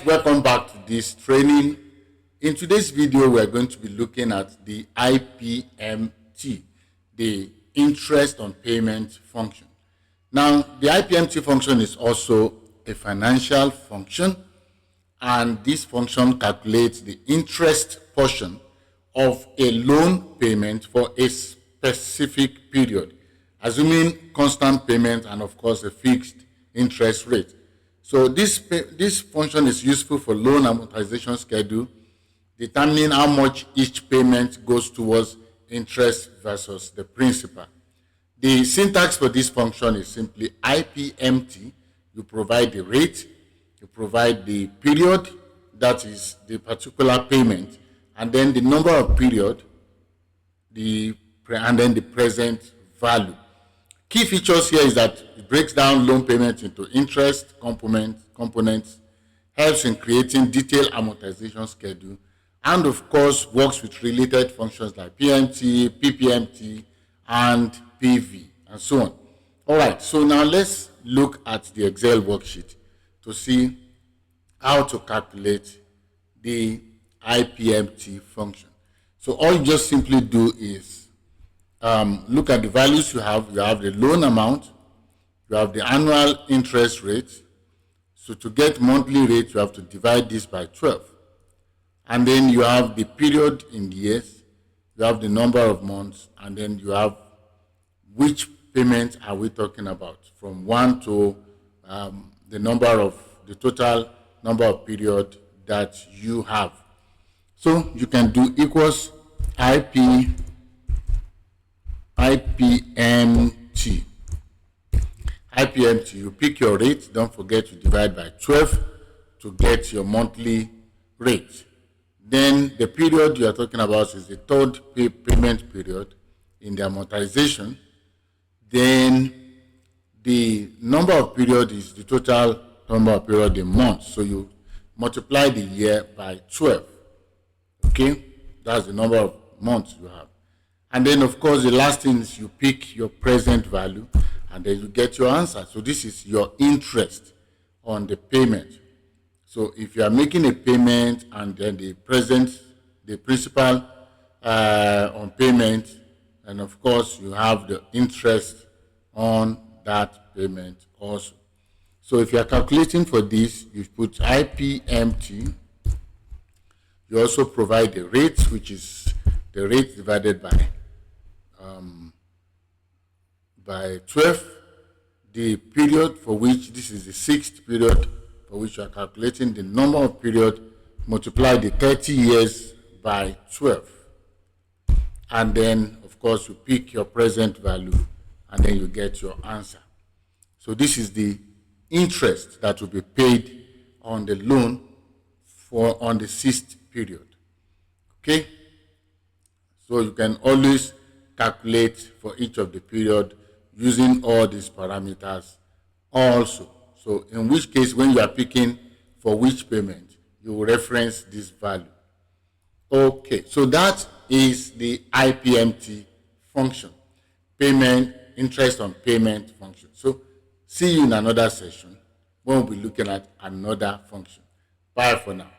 welcome back to this training. In today's video, we are going to be looking at the IPMT, the interest on payment function. Now, the IPMT function is also a financial function, and this function calculates the interest portion of a loan payment for a specific period, assuming constant payment and of course a fixed interest rate. So this function is useful for loan amortization schedule, determining how much each payment goes towards interest versus the principal. The syntax for this function is simply IPMT. You provide the rate, you provide the period, that is the particular payment, and then the number of period, and then the present value. Key features here is that it breaks down loan payments into interest components, helps in creating detailed amortization schedule, and of course works with related functions like PMT, PPMT, and PV, and so on. All right, so now let's look at the Excel worksheet to see how to calculate the IPMT function. So all you just simply do is look at the values you have. You have the loan amount, you have the annual interest rate. So to get monthly rate, you have to divide this by 12. And then you have the period in years, you have the number of months, and then you have which payment are we talking about, from 1 to the total number of period that you have. So you can do equals IPMT. You pick your rate. Don't forget to divide by 12 to get your monthly rate. Then the period you are talking about is the third payment period in the amortization. Then the number of period is the total number of period in months. So you multiply the year by 12. Okay, that's the number of months you have. And then, of course, the last thing is you pick your present value, and then you get your answer. So this is your interest on the payment. So if you are making a payment and then the principal on payment, and of course you have the interest on that payment also. So if you are calculating for this, you put IPMT. You also provide the rate, which is the rate divided by 12, the period for which, this is the sixth period for which you are calculating, the number of period, multiply the 30 years by 12. And then, of course, you pick your present value, and then you get your answer. So this is the interest that will be paid on the loan on the sixth period. Okay? So you can always calculate for each of the period using all these parameters also. So in which case, when you are picking for which payment, you will reference this value. Okay, so that is the IPMT function, payment, interest on payment function. So see you in another session when we'll be looking at another function. Bye for now.